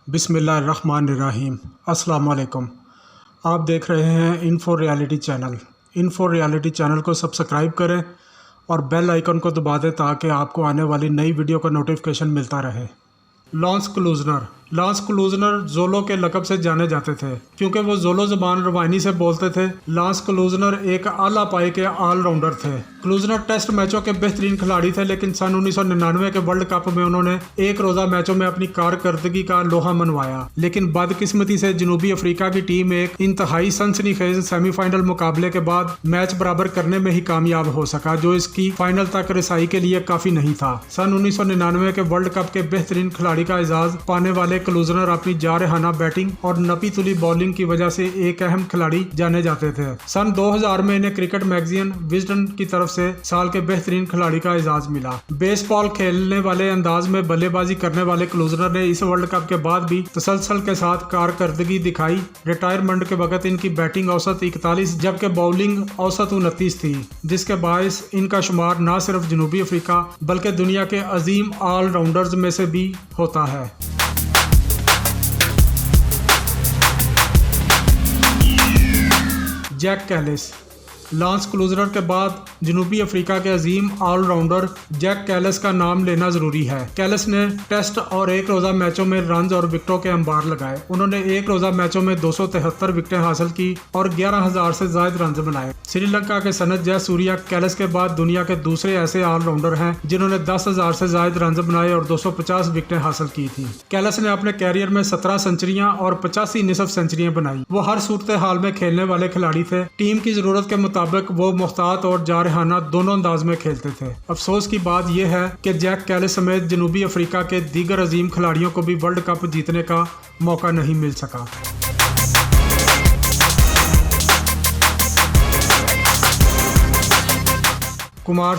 बिस्मिल्लाहिर्रहमानिर्रहीम। अस्सलाम वालेकुम। आप देख रहे हैं info reality channel. Info reality channel को सब्सक्राइब करें और बेल आइकन को दबा दें ताकि आपको आने वाली नई वीडियो का नोटिफिकेशन मिलता रहे। लॉन्स क्लूजनर जोलो के लक़ब से जाने जाते थे क्योंकि वो जोलो ज़बान रवानी से बोलते थे। लॉन्स क्लूजनर एक आला पाए के ऑलराउंडर थे। क्लूजनर टेस्ट मैचों के बेहतरीन खिलाड़ी थे, लेकिन सन 1999 के वर्ल्ड कप में उन्होंने एक रोज़ा मैचों में अपनी कारकर्दगी का लोहा मनवाया। लेकिन बदकिस्मती से जनूबी अफ्रीका की टीम एक इंतहाई सनसनीखेज सेमीफाइनल मुकाबले के बाद मैच बराबर करने में ही कामयाब हो सका, जो इसकी फाइनल तक रसाई के लिए काफ़ी नहीं था। सन 1999 के वर्ल्ड कप के बेहतरीन खिलाड़ी का एजाज पाने वाले क्लूजनर अपनी जारहाना बैटिंग और नपी तुली बॉलिंग की वजह से एक अहम खिलाड़ी जाने जाते थे। सन 2000 में इन्हें क्रिकेट मैगजीन विजडन की तरफ से साल के बेहतरीन खिलाड़ी का एजाज मिला। बेसबॉल खेलने वाले अंदाज में बल्लेबाजी करने वाले क्लूजनर ने इस वर्ल्ड कप के बाद भी तसलसल के साथ कारकर्दगी दिखाई। रिटायरमेंट के वक्त इनकी बैटिंग औसत 41 जबकि बॉलिंग औसत 29 थी, जिसके बायस इनका शुमार न सिर्फ जनूबी अफ्रीका बल्कि दुनिया के अजीम ऑलराउंडर्स में से भी होता है। Jack Kallis. लॉन्स क्लूजनर के बाद जनूबी अफ्रीका के अजीम ऑलराउंडर जैक कैलिस का नाम लेना जरूरी है। कैलिस ने टेस्ट और एक रोज़ा मैचों में रन्स और विकेटों के अंबार लगाए। उन्होंने एक रोज़ा मैचों में 273 विकेटें हासिल की और 11,000 से ज्यादा रन्स बनाए। श्रीलंका के सनत जयसूर्या कैलिस के बाद दुनिया के दूसरे ऐसे ऑलराउंडर हैं जिन्होंने 10,000 से ज्यादा रन्स बनाए और 250 विकेटें हासिल की थी। कैलिस ने अपने कैरियर में 17 सेंचुरियां और 85 निसफ सेंचुरियां बनाई। वो हर सूरत हाल में खेलने वाले खिलाड़ी थे। टीम की जरूरत के मुताबिक वो मुख्तात और जारहाना दोनों अंदाज में खेलते थे। अफसोस की बात यह है कि जैक कैलिस समेत जनूबी अफ्रीका के दीगर अजीम खिलाड़ियों को भी वर्ल्ड कप जीतने का मौका नहीं मिल सका। कुमार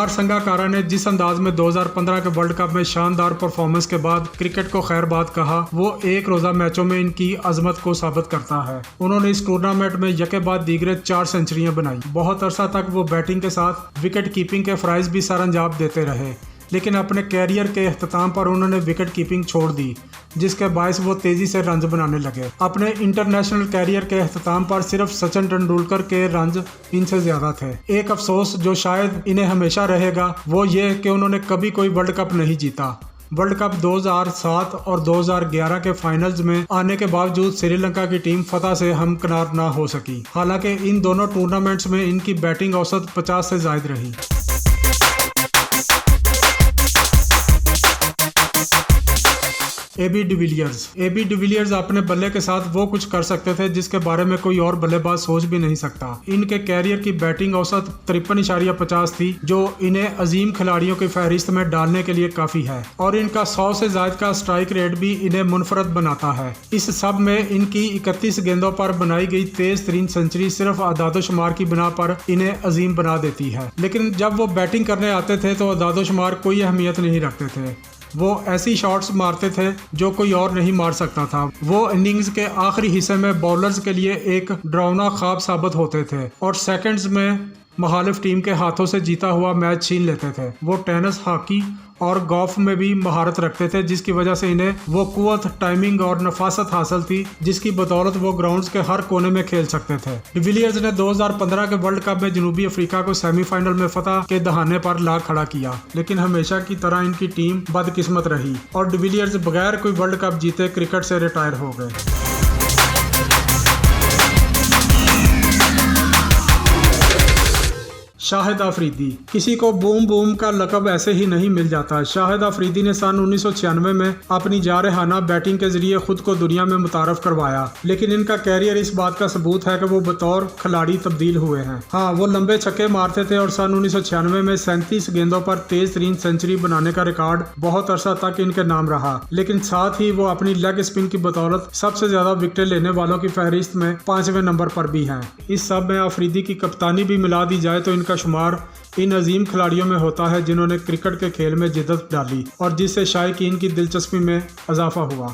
संगाकारा ने जिस अंदाज में 2015 के वर्ल्ड कप में शानदार परफॉर्मेंस के बाद क्रिकेट को खैरबाद कहा, वो एक रोज़ा मैचों में इनकी अजमत को साबित करता है। उन्होंने इस टूर्नामेंट में यके बाद दीगरे 4 सेंचुरियां बनाई। बहुत अरसा तक वो बैटिंग के साथ विकेट कीपिंग के फ़राइज़ भी सरअंजाम देते रहे, लेकिन अपने कैरियर के अख्ताम पर उन्होंने विकेट कीपिंग छोड़ दी, जिसके बायस वो तेजी से रन्स बनाने लगे। अपने इंटरनेशनल कैरियर के अख्ताम पर सिर्फ सचिन तेंदुलकर के रन्स इनसे ज्यादा थे। एक अफसोस जो शायद इन्हें हमेशा रहेगा वो ये कि उन्होंने कभी कोई वर्ल्ड कप नहीं जीता। वर्ल्ड कप 2007 और 2011 के फाइनल्स में आने के बावजूद श्रीलंका की टीम फतह से हमकिनार ना हो सकी। हालांकि इन दोनों टूर्नामेंट्स में इनकी बैटिंग औसत 50 से ज्यादा रही। एबी डिविलियर्स अपने बल्ले के साथ वो कुछ कर सकते थे जिसके बारे में कोई और बल्लेबाज सोच भी नहीं सकता। इनके कैरियर की बैटिंग औसत 53.50 थी, जो इन्हें अजीम खिलाड़ियों की फहरिस्त में डालने के लिए काफी है, और इनका 100 से ज्यादा का स्ट्राइक रेट भी इन्हें मुनफरद बनाता है। इस सब में इनकी 31 गेंदों पर बनाई गई तेज तरीन सेंचुरी सिर्फ अदादोशुमार की बिना पर इन्हें अजीम बना देती है। लेकिन जब वो बैटिंग करने आते थे तो अदादोशुमार कोई अहमियत नहीं रखते थे। वो ऐसी शॉट्स मारते थे जो कोई और नहीं मार सकता था। वो इनिंग्स के आखिरी हिस्से में बॉलर्स के लिए एक डरावना ख्वाब साबित होते थे और सेकंड्स में मुखालिफ टीम के हाथों से जीता हुआ मैच छीन लेते थे। वो टेनिस, हॉकी और गोल्फ में भी महारत रखते थे, जिसकी वजह से इन्हें वो कुव्वत, टाइमिंग और नफासत हासिल थी जिसकी बदौलत वो ग्राउंड्स के हर कोने में खेल सकते थे। डिविलियर्स ने 2015 के वर्ल्ड कप में जनूबी अफ्रीका को सेमीफाइनल में फतह के दहाने पर ला खड़ा किया, लेकिन हमेशा की तरह इनकी टीम बदकिस्मत रही और डिविलियर्स बगैर कोई वर्ल्ड कप जीते क्रिकेट से रिटायर हो गए। शाहिद अफरीदी। किसी को बूम बूम का लक़ब ऐसे ही नहीं मिल जाता। शाहिद अफरीदी ने सन 1996 में अपनी जारहाना बैटिंग के जरिए खुद को दुनिया में मुतारफ करवाया, लेकिन इनका कैरियर इस बात का सबूत है कि वो बतौर खिलाड़ी तब्दील हुए हैं। हाँ, वो लंबे छक्के मारते थे और सन 1996 में 37 गेंदों पर तेज तरीन सेंचुरी बनाने का रिकॉर्ड बहुत अरसा तक इनके नाम रहा, लेकिन साथ ही वो अपनी लेग स्पिन की बदौलत सबसे ज्यादा विकेटें लेने वालों की फहरिस्त में 5वें नंबर पर भी हैं। इस सब में अफरीदी की कप्तानी भी मिला दी जाए तो इनका शुमार इन अजीम खिलाड़ियों में होता है जिन्होंने क्रिकेट के खेल में जिद्दत डाली और जिससे शायकीन की दिलचस्पी में इजाफा हुआ।